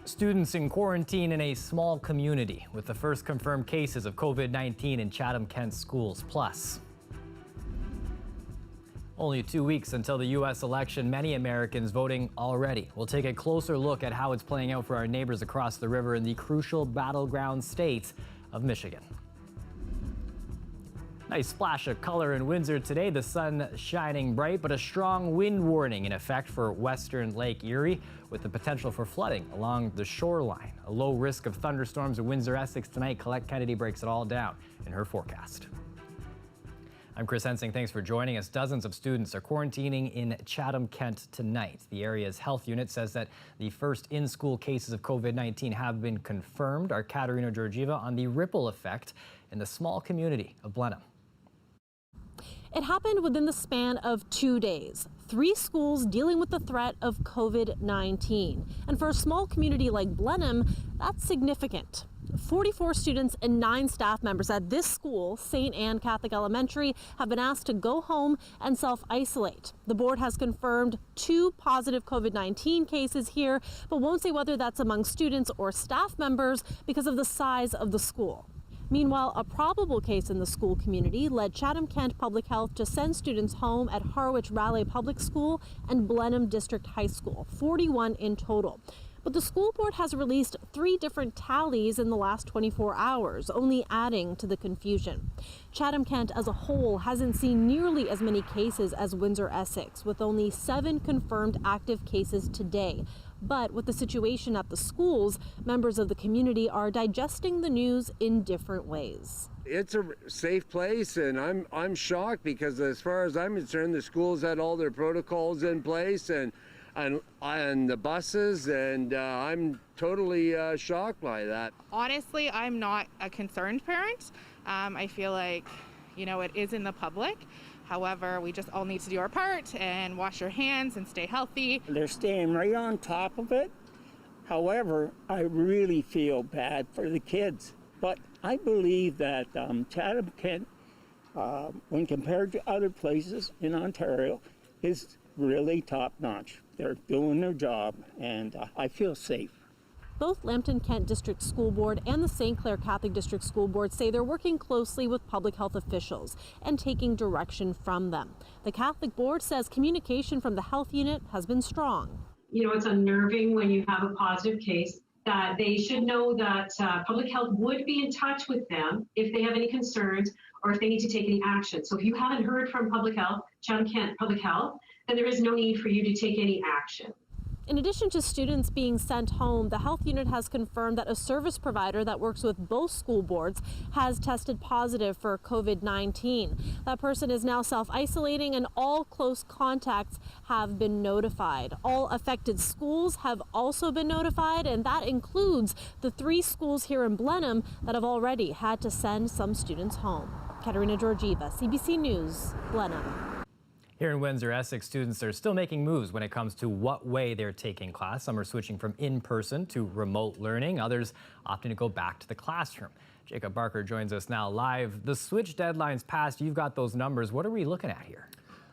Students in quarantine in a small community with the first confirmed cases of COVID-19 in Chatham-Kent schools. Plus, only 2 weeks until the U.S. election, many Americans voting already. We'll take a closer look at how it's playing out for our neighbors across the river in the crucial battleground state of Michigan. Nice splash of color in Windsor today. The sun shining bright, but a strong wind warning in effect for western Lake Erie with the potential for flooding along the shoreline. A low risk of thunderstorms in Windsor, Essex tonight. Colette Kennedy breaks it all down in her forecast. I'm Chris Hensing. Thanks for joining us. Dozens of students are quarantining in Chatham-Kent tonight. The area's health unit says that the first in-school cases of COVID-19 have been confirmed. Our Katerina Georgieva on the ripple effect in the small community of Blenheim. It happened within the span of 2 days. 3 schools dealing with the threat of COVID-19. And for a small community like Blenheim, that's significant. 44 students and 9 staff members at this school, St. Anne Catholic Elementary, have been asked to go home and self-isolate. The board has confirmed 2 positive COVID-19 cases here, but won't say whether that's among students or staff members because of the size of the school. Meanwhile, a probable case in the school community led Chatham-Kent Public Health to send students home at Harwich-Raleigh Public School and Blenheim District High School, 41 in total. But the school board has released 3 different tallies in the last 24 hours, only adding to the confusion. Chatham-Kent as a whole hasn't seen nearly as many cases as Windsor, Essex, with only 7 confirmed active cases today. But with the situation at the schools, members of the community are digesting the news in different ways. It's a safe place, and I'm shocked because as far as I'm concerned, the schools had all their protocols in place and the buses, and I'm totally shocked by that. Honestly, I'm not a concerned parent. I feel like, it is in the public. However, we just all need to do our part and wash our hands and stay healthy. They're staying right on top of it. However, I really feel bad for the kids. But I believe that Chatham-Kent, when compared to other places in Ontario, is really top-notch. They're doing their job, and I feel safe. Both Lambton-Kent District School Board and the St. Clair Catholic District School Board say they're working closely with public health officials and taking direction from them. The Catholic Board says communication from the health unit has been strong. It's unnerving when you have a positive case, that they should know that public health would be in touch with them if they have any concerns or if they need to take any action. So if you haven't heard from public health, Chatham-Kent Public Health, then there is no need for you to take any action. In addition to students being sent home, the health unit has confirmed that a service provider that works with both school boards has tested positive for COVID-19. That person is now self-isolating and all close contacts have been notified. All affected schools have also been notified, and that includes the 3 schools here in Blenheim that have already had to send some students home. Katerina Georgieva, CBC News, Blenheim. Here in Windsor, Essex, students are still making moves when it comes to what way they're taking class. Some are switching from in-person to remote learning. Others opting to go back to the classroom. Jacob Barker joins us now live. The switch deadline's passed. You've got those numbers. What are we looking at here?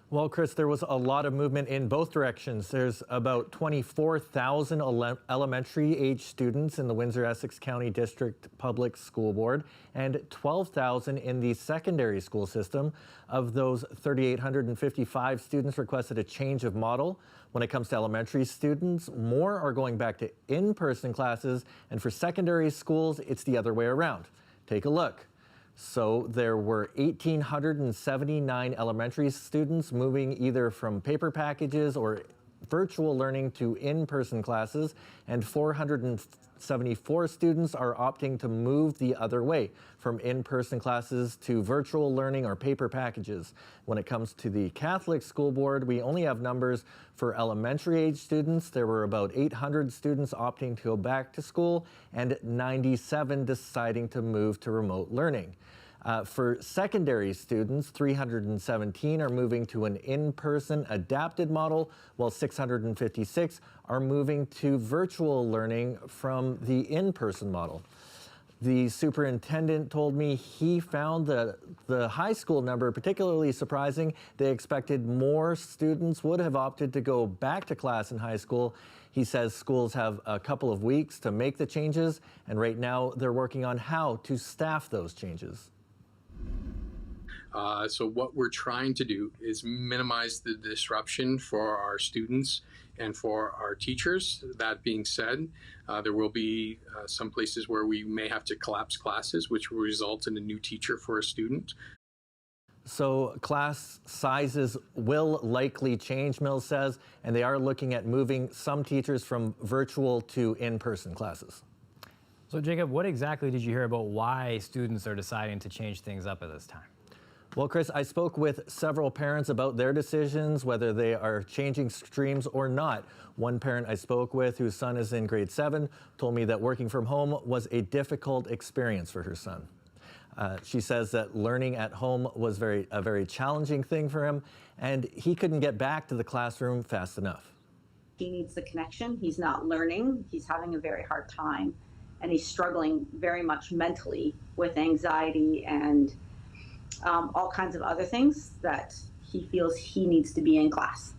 Well, Chris, there was a lot of movement in both directions. There's about 24,000 elementary-age students in the Windsor-Essex County District Public School Board and 12,000 in the secondary school system. Of those, 3,855 students requested a change of model. When it comes to elementary students, more are going back to in-person classes, and for secondary schools, it's the other way around. Take a look. So there were 1,879 elementary students moving either from paper packages or virtual learning to in-person classes, and 474 students are opting to move the other way, from in-person classes to virtual learning or paper packages. When it comes to the Catholic School Board, we only have numbers for elementary age students. There were about 800 students opting to go back to school and 97 deciding to move to remote learning. For secondary students, 317 are moving to an in-person adapted model, while 656 are moving to virtual learning from the in-person model. The superintendent told me he found the high school number particularly surprising. They expected more students would have opted to go back to class in high school. He says schools have a couple of weeks to make the changes, and right now they're working on how to staff those changes. So what we're trying to do is minimize the disruption for our students and for our teachers. That being said, there will be some places where we may have to collapse classes, which will result in a new teacher for a student. So class sizes will likely change, Mills says, and they are looking at moving some teachers from virtual to in-person classes. So Jacob, what exactly did you hear about why students are deciding to change things up at this time? Well, Chris, I spoke with several parents about their decisions, whether they are changing streams or not. One parent I spoke with, whose son is in grade 7, told me that working from home was a difficult experience for her son. She says that learning at home was a very challenging thing for him, and he couldn't get back to the classroom fast enough. He needs the connection. He's not learning. He's having a very hard time, and he's struggling very much mentally with anxiety and all kinds of other things that he feels he needs to be in class.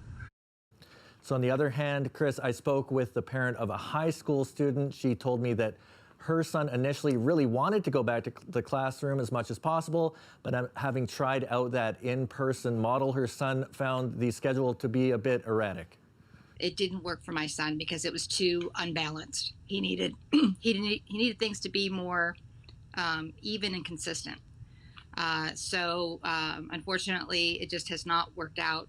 So on the other hand, Chris, I spoke with the parent of a high school student. She told me that her son initially really wanted to go back to the classroom as much as possible, but having tried out that in-person model, her son found the schedule to be a bit erratic. It didn't work for my son because it was too unbalanced. He needed he needed things to be more even and consistent. So unfortunately, it just has not worked out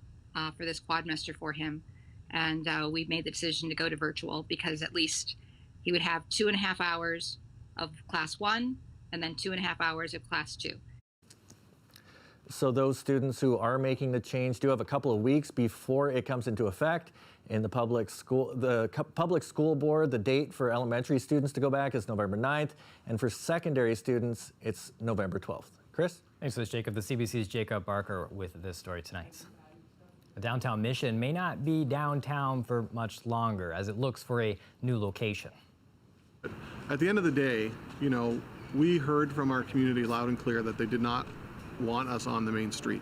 for this quadmester for him. And we made the decision to go to virtual because at least he would have 2.5 hours of class 1 and then 2.5 hours of class 2. So those students who are making the change do have a couple of weeks before it comes into effect. In the public school board, the date for elementary students to go back is November 9th, and for secondary students, it's November 12th. Chris? Thanks for this, Jacob. The CBC's Jacob Barker with this story tonight. The downtown Mission may not be downtown for much longer as it looks for a new location. At the end of the day, you know, we heard from our community loud and clear that they did not want us on the main street.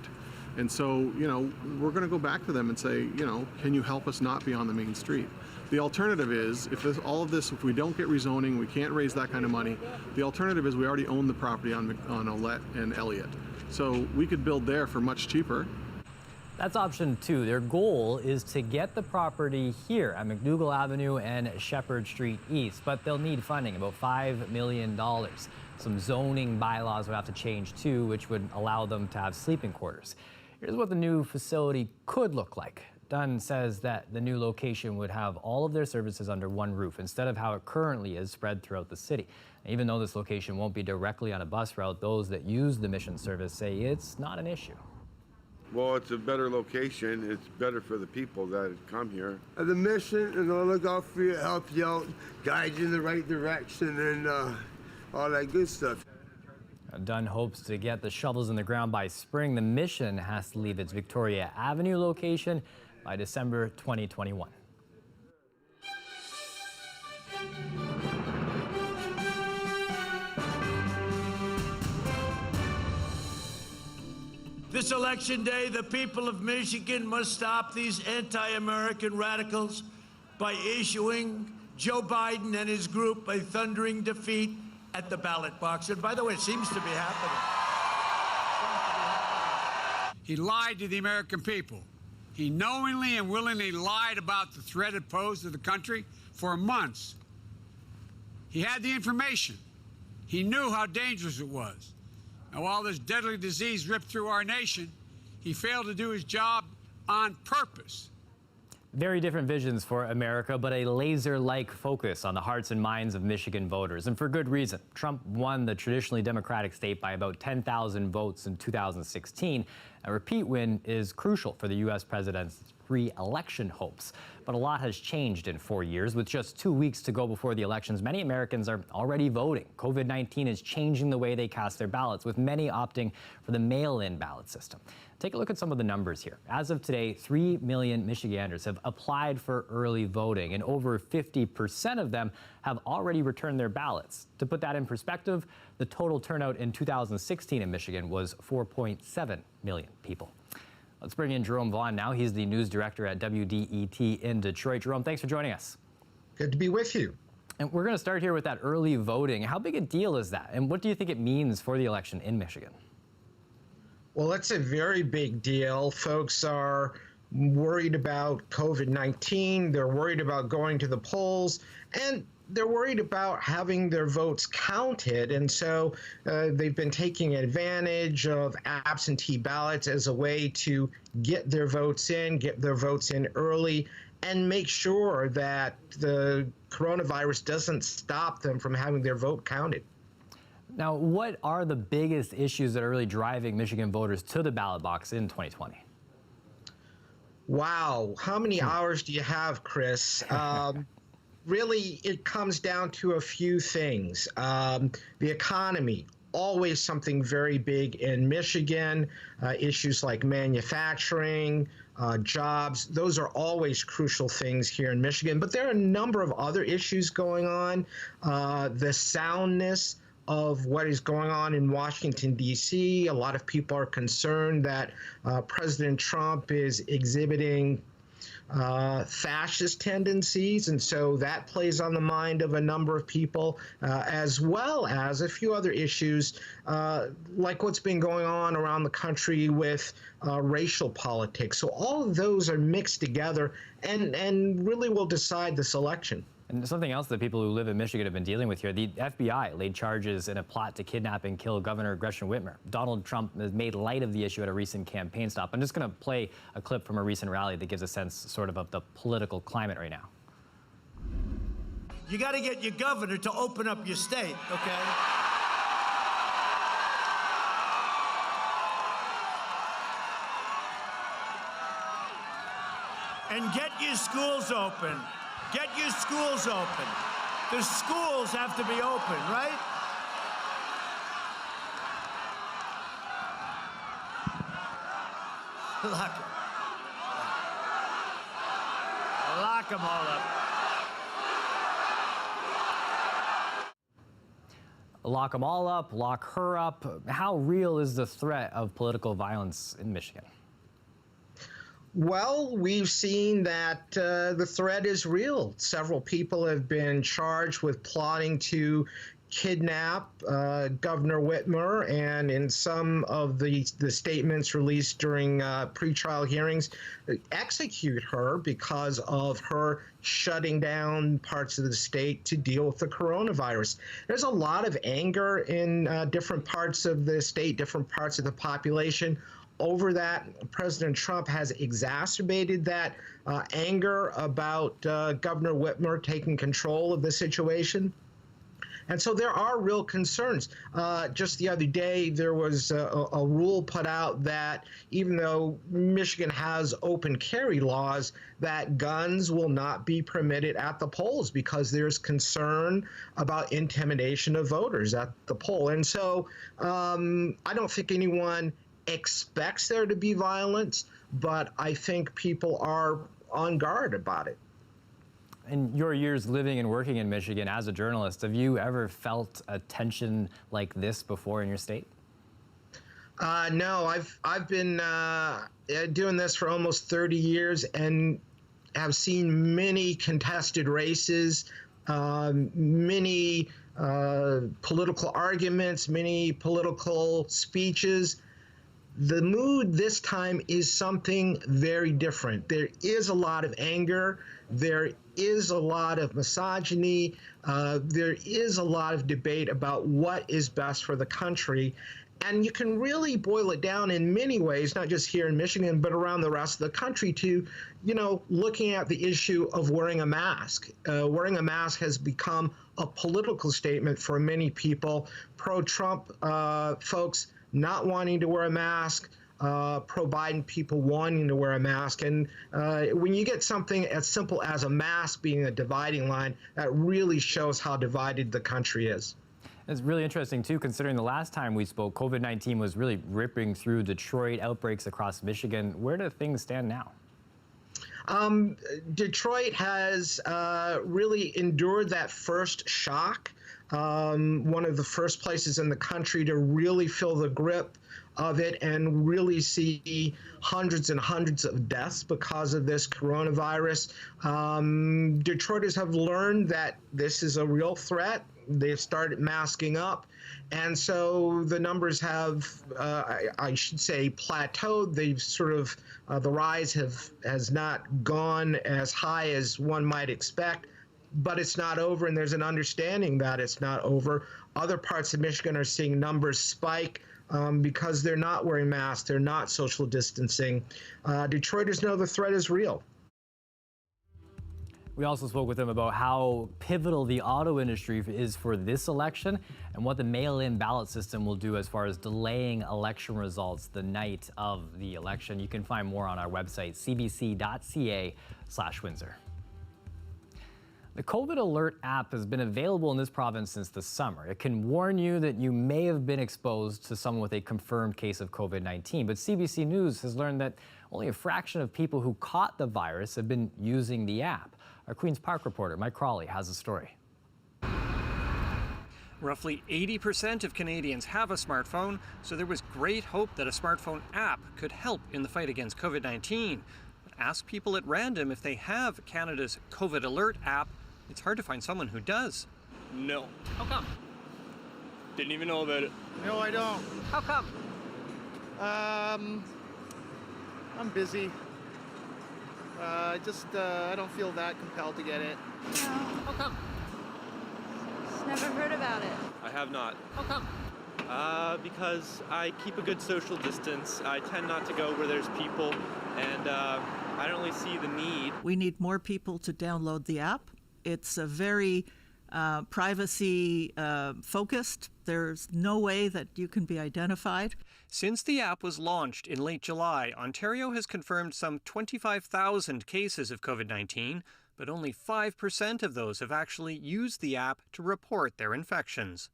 And so, you know, we're going to go back to them and say, you know, can you help us not be on the main street? The alternative is, if we don't get rezoning, we can't raise that kind of money. The alternative is we already own the property on Olette and Elliott. So we could build there for much cheaper. That's option 2. Their goal is to get the property here at McDougall Avenue and Shepherd Street East, but they'll need funding, about $5 million. Some zoning bylaws would have to change too, which would allow them to have sleeping quarters. Here's what the new facility could look like. Dunn says that the new location would have all of their services under one roof instead of how it currently is spread throughout the city. Even though this location won't be directly on a bus route, those that use the Mission service say it's not an issue. Well, it's a better location. It's better for the people that come here. The Mission is going to look out for you, help you out, guide you in the right direction, and all that good stuff. Dunn hopes to get the shovels in the ground by spring. The Mission has to leave its Victoria Avenue location by December 2021. This election day, the people of Michigan must stop these anti-American radicals by issuing Joe Biden and his group a thundering defeat at the ballot box. And by the way, it seems to be happening. He lied to the American people. He knowingly and willingly lied about the threat it posed to the country for months. He had the information. He knew how dangerous it was. And while this deadly disease ripped through our nation, he failed to do his job on purpose. Very different visions for America, but a laser-like focus on the hearts and minds of Michigan voters, and for good reason. Trump won the traditionally Democratic state by about 10,000 votes in 2016. A repeat win is crucial for the U.S. president's re-election hopes. But a lot has changed in 4 years. With just 2 weeks to go before the elections, many Americans are already voting. COVID-19 is changing the way they cast their ballots, with many opting for the mail-in ballot system. Take a look at some of the numbers here. As of today, 3 million Michiganders have applied for early voting, and over 50% of them have already returned their ballots. To put that in perspective, the total turnout in 2016 in Michigan was 4.7 million people. Let's bring in Jerome Vaughn now. He's the news director at WDET in Detroit. Jerome, thanks for joining us. Good to be with you. And we're going to start here with that early voting. How big a deal is that? And what do you think it means for the election in Michigan? Well, it's a very big deal. Folks are worried about COVID-19. They're worried about going to the polls, and they're worried about having their votes counted. And so they've been taking advantage of absentee ballots as a way to get their votes in early, and make sure that the coronavirus doesn't stop them from having their vote counted. Now, what are the biggest issues that are really driving Michigan voters to the ballot box in 2020? Wow, how many hours do you have, Chris? Really, it comes down to a few things. The economy, always something very big in Michigan. Issues like manufacturing, jobs, those are always crucial things here in Michigan. But there are a number of other issues going on. The soundness of what is going on in Washington, D.C. A lot of people are concerned that President Trump is exhibiting fascist tendencies, and so that plays on the mind of a number of people, as well as a few other issues like what's been going on around the country with racial politics. So all of those are mixed together and really will decide this election. And something else that people who live in Michigan have been dealing with here, the FBI laid charges in a plot to kidnap and kill Governor Gretchen Whitmer. Donald Trump has made light of the issue at a recent campaign stop. I'm just going to play a clip from a recent rally that gives a sense sort of the political climate right now. You got to get your governor to open up your state, okay? And get your schools open. Get your schools open. The schools have to be open, right? Lock them all up. Lock them all up, lock her up. How real is the threat of political violence in Michigan? Well, we've seen that the threat is real. Several people have been charged with plotting to kidnap Governor Whitmer, and in some of the statements released during pretrial hearings, execute her because of her shutting down parts of the state to deal with the coronavirus. There's a lot of anger in different parts of the state, different parts of the population over that. President Trump has exacerbated that anger about Governor Whitmer taking control of the situation. And so there are real concerns. Just the other day, there was a rule put out that even though Michigan has open carry laws, that guns will not be permitted at the polls because there's concern about intimidation of voters at the poll. And so I don't think anyone expects there to be violence, but I think people are on guard about it. In your years living and working in Michigan as a journalist, have you ever felt a tension like this before in your state? No, I've been doing this for almost 30 years and have seen many contested races, many political arguments, many political speeches. The mood this time is something very different. There is a lot of anger. There is a lot of misogyny. There is a lot of debate about what is best for the country. And you can really boil it down in many ways, not just here in Michigan, but around the rest of the country to, looking at the issue of wearing a mask. Wearing a mask has become a political statement for many people. Pro-Trump folks not wanting to wear a mask, pro-Biden people wanting to wear a mask. And when you get something as simple as a mask being a dividing line, that really shows how divided the country is. It's really interesting, too, considering the last time we spoke, COVID-19 was really ripping through Detroit, outbreaks across Michigan. Where do things stand now? Detroit has really endured that first shock. One of the first places in the country to really feel the grip of it and really see hundreds and hundreds of deaths because of this coronavirus. Detroiters have learned that this is a real threat. They've started masking up. And so the numbers have, I should say, plateaued. They've sort of, the rise has not gone as high as one might expect, but it's not over, and there's an understanding that it's not over. Other parts of Michigan are seeing numbers spike because they're not wearing masks, they're not social distancing. Detroiters know the threat is real. We also spoke with him about how pivotal the auto industry is for this election and what the mail-in ballot system will do as far as delaying election results the night of the election. You can find more on our website, cbc.ca/Windsor. The COVID Alert app has been available in this province since the summer. It can warn you that you may have been exposed to someone with a confirmed case of COVID-19. But CBC News has learned that only a fraction of people who caught the virus have been using the app. Our Queen's Park reporter, Mike Crawley, has a story. Roughly 80% of Canadians have a smartphone, so there was great hope that a smartphone app could help in the fight against COVID-19. But ask people at random if they have Canada's COVID Alert app. It's hard to find someone who does. No. How come? Didn't even know about it. No, I don't. How come? I'm busy. I don't feel that compelled to get it. No. How come? Just never heard about it. I have not. How come? Because I keep a good social distance. I tend not to go where there's people, and I don't really see the need. We need more people to download the app. It's a very privacy focused. There's no way that you can be identified. Since the app was launched in late July, Ontario has confirmed some 25,000 cases of COVID-19, but only 5% of those have actually used the app to report their infections.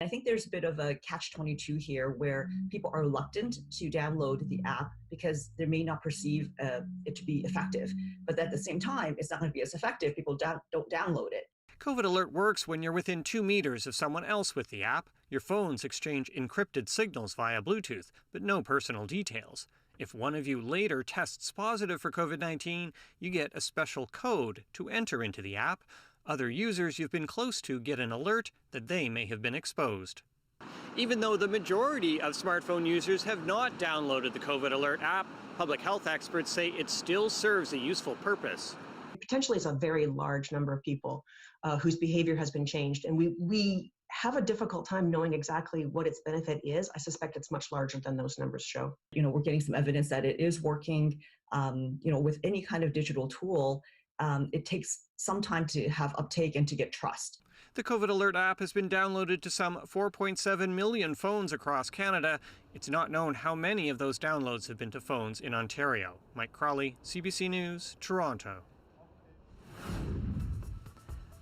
I think there's a bit of a catch-22 here where people are reluctant to download the app because they may not perceive it to be effective. But at the same time, it's not going to be as effective. People don't download it. COVID Alert works when you're within 2 meters of someone else with the app. Your phones exchange encrypted signals via Bluetooth, but no personal details. If one of you later tests positive for COVID-19, you get a special code to enter into the app. Other users you've been close to get an alert that they may have been exposed. Even though the majority of smartphone users have not downloaded the COVID Alert app, public health experts say it still serves a useful purpose. Potentially it's a very large number of people whose behavior has been changed, and we have a difficult time knowing exactly what its benefit is. I suspect it's much larger than those numbers show. We're getting some evidence that it is working. With any kind of digital tool, it takes some time to have uptake and to get trust. The COVID Alert app has been downloaded to some 4.7 million phones across Canada. It's not known how many of those downloads have been to phones in Ontario. Mike Crawley, CBC News, Toronto.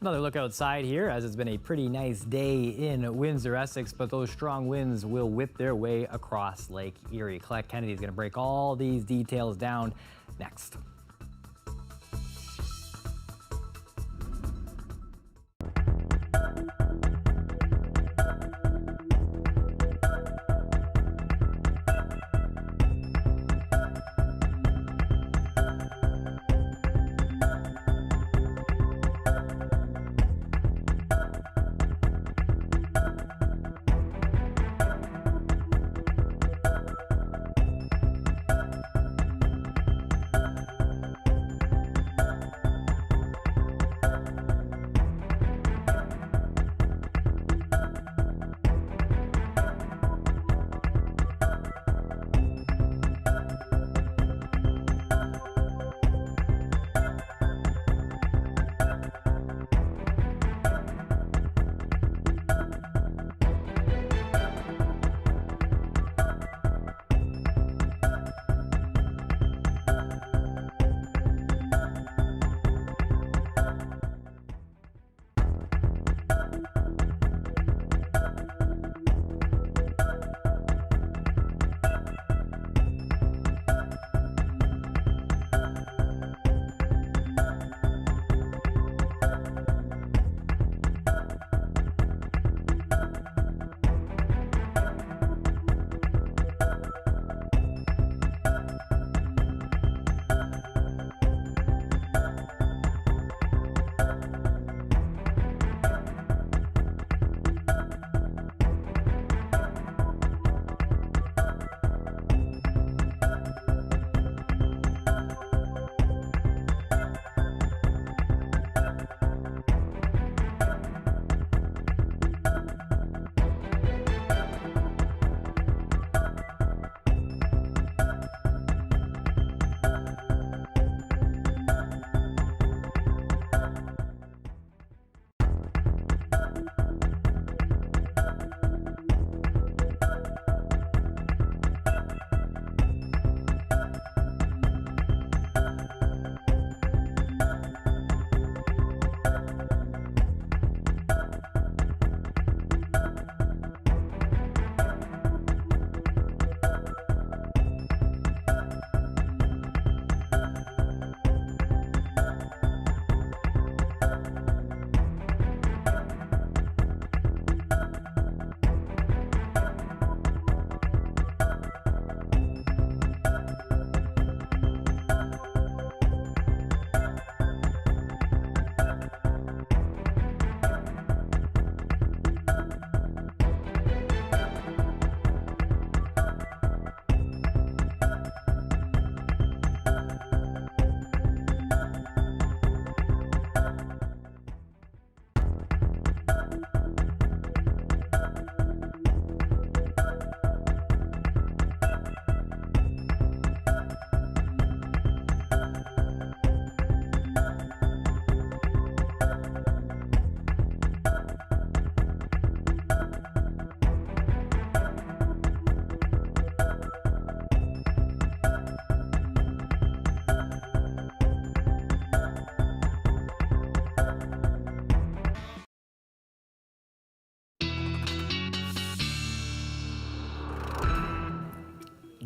Another look outside here, as it's been a pretty nice day in Windsor, Essex, but those strong winds will whip their way across Lake Erie. Colette Kennedy is going to break all these details down next.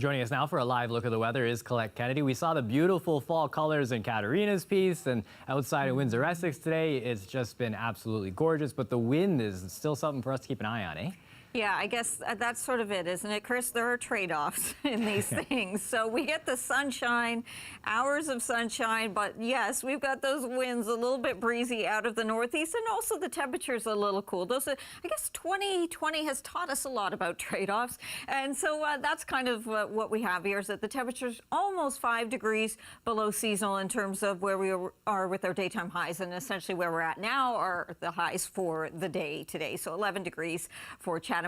Joining us now for a live look at the weather is Colette Kennedy. We saw the beautiful fall colors in Katarina's piece, and outside in Windsor, Essex today, it's just been absolutely gorgeous, but the wind is still something for us to keep an eye on, eh? Yeah, I guess that's sort of it, isn't it, Chris? There are trade-offs in these things. So we get the sunshine, hours of sunshine, but yes, we've got those winds a little bit breezy out of the northeast, and also the temperature's a little cool. I guess 2020 has taught us a lot about trade-offs, and so that's kind of what we have here, is that the temperature's almost 5 degrees below seasonal in terms of where we are with our daytime highs, and essentially where we're at now are the highs for the day today. So 11 degrees for Chatham-Kent,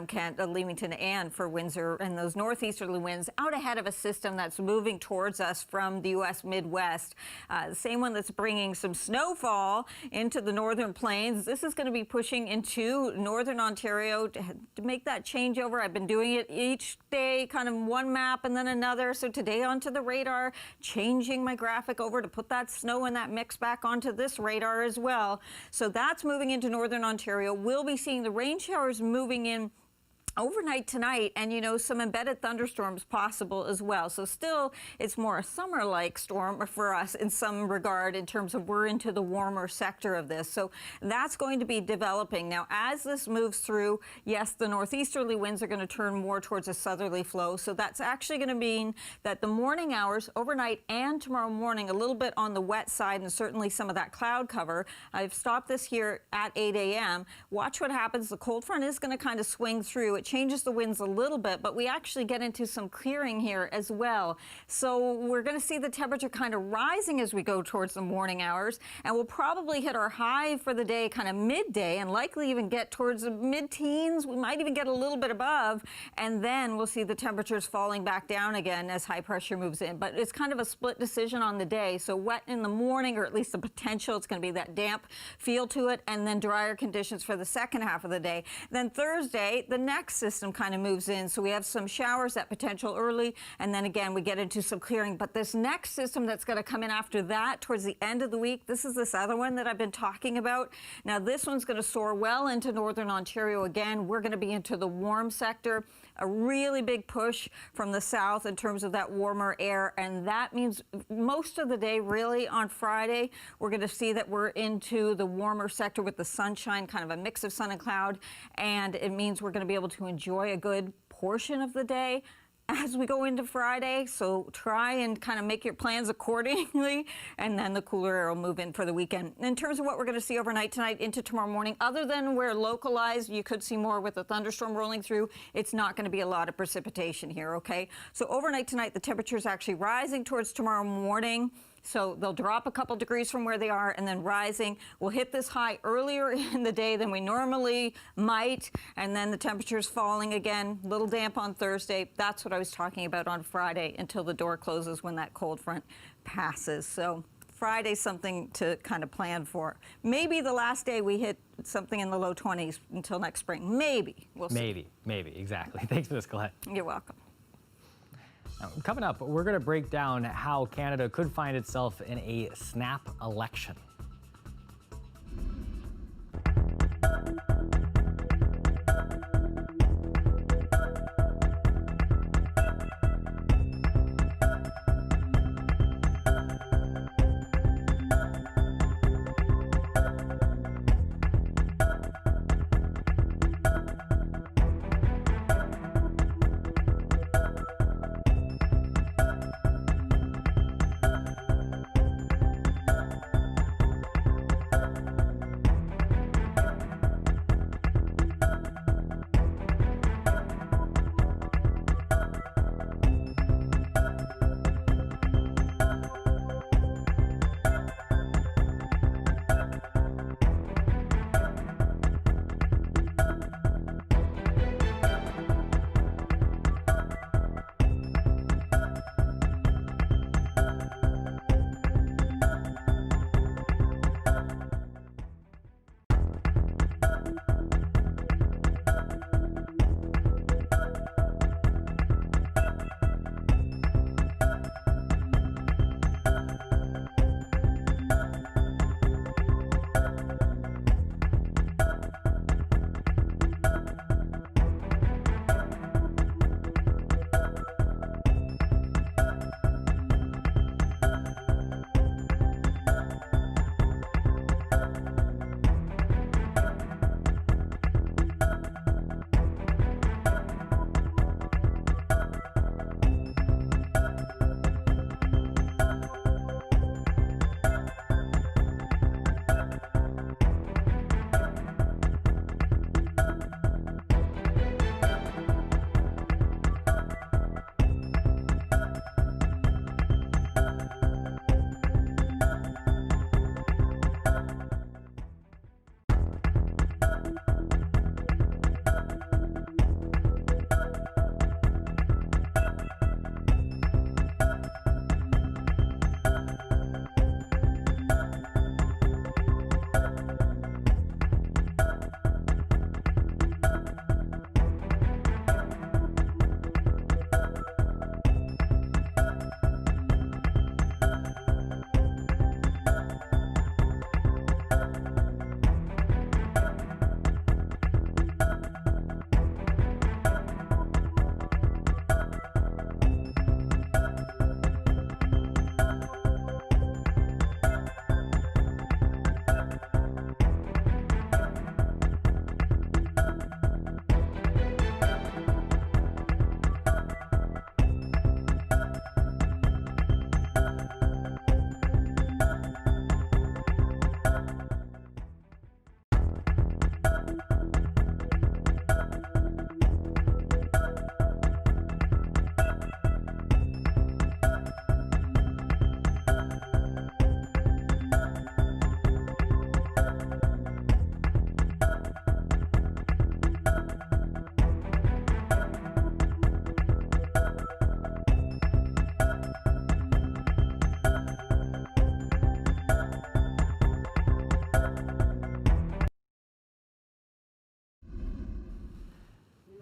Leamington, and for Windsor, and those northeasterly winds out ahead of a system that's moving towards us from the U.S. Midwest. The same one that's bringing some snowfall into the northern plains. This is going to be pushing into northern Ontario to make that changeover. I've been doing it each day, kind of one map and then another. So today onto the radar, changing my graphic over to put that snow and that mix back onto this radar as well. So that's moving into northern Ontario. We'll be seeing the rain showers moving in overnight tonight, and some embedded thunderstorms possible as well. So still, it's more a summer-like storm for us in some regard in terms of we're into the warmer sector of this. So that's going to be developing. Now, as this moves through, yes, the northeasterly winds are going to turn more towards a southerly flow. So that's actually going to mean that the morning hours, overnight and tomorrow morning, a little bit on the wet side and certainly some of that cloud cover. I've stopped this here at 8 a.m. Watch what happens. The cold front is going to kind of swing through. It changes the winds a little bit, but we actually get into some clearing here as well. So we're going to see the temperature kind of rising as we go towards the morning hours, and we'll probably hit our high for the day kind of midday and likely even get towards the mid-teens. We might even get a little bit above, and then we'll see the temperatures falling back down again as high pressure moves in. But it's kind of a split decision on the day. So wet in the morning, or at least the potential, it's going to be that damp feel to it, and then drier conditions for the second half of the day. Then Thursday, the next system kind of moves in. So we have some showers, that potential early, and then again we get into some clearing. But this next system that's going to come in after that towards the end of the week, this is this other one that I've been talking about. Now this one's going to soar well into northern Ontario again. We're going to be into the warm sector. A really big push from the south in terms of that warmer air, and that means most of the day really on Friday we're going to see that we're into the warmer sector with the sunshine, kind of a mix of sun and cloud, and it means we're going to be able to enjoy a good portion of the day as we go into Friday. So try and kind of make your plans accordingly, and then the cooler air will move in for the weekend. In terms of what we're going to see overnight tonight into tomorrow morning, other than where localized you could see more with a thunderstorm rolling through, it's not going to be a lot of precipitation here, okay? So overnight tonight, the temperature is actually rising towards tomorrow morning. So they'll drop a couple degrees from where they are and then rising. We'll hit this high earlier in the day than we normally might, and then the temperature's falling again, a little damp on Thursday. That's what I was talking about on Friday until the door closes when that cold front passes. So Friday's something to kind of plan for. Maybe the last day we hit something in the low 20s until next spring. Maybe. We'll see. Maybe, exactly. Thanks for this, Colette. You're welcome. Now, coming up, we're going to break down how Canada could find itself in a snap election.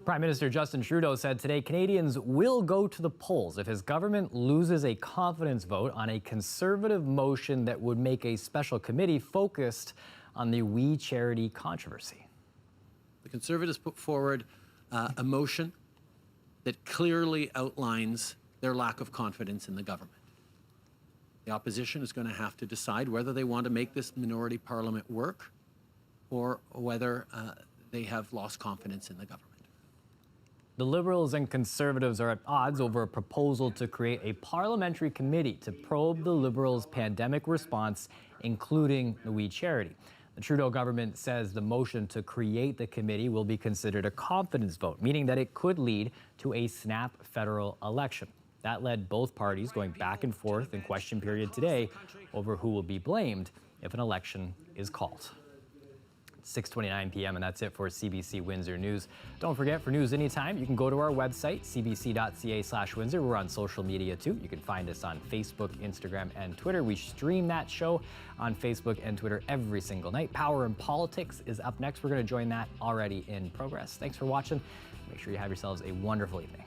Prime Minister Justin Trudeau said today Canadians will go to the polls if his government loses a confidence vote on a Conservative motion that would make a special committee focused on the We Charity controversy. The Conservatives put forward a motion that clearly outlines their lack of confidence in the government. The opposition is going to have to decide whether they want to make this minority parliament work or whether they have lost confidence in the government. The Liberals and Conservatives are at odds over a proposal to create a parliamentary committee to probe the Liberals' pandemic response, including the We Charity. The Trudeau government says the motion to create the committee will be considered a confidence vote, meaning that it could lead to a snap federal election. That led both parties going back and forth in question period today over who will be blamed if an election is called. 6:29 p.m. and that's it for CBC Windsor News. Don't forget, for news anytime, you can go to our website, cbc.ca/Windsor. We're on social media too. You can find us on Facebook, Instagram, and Twitter. We stream that show on Facebook and Twitter every single night. Power and Politics is up next. We're going to join that already in progress. Thanks for watching. Make sure you have yourselves a wonderful evening.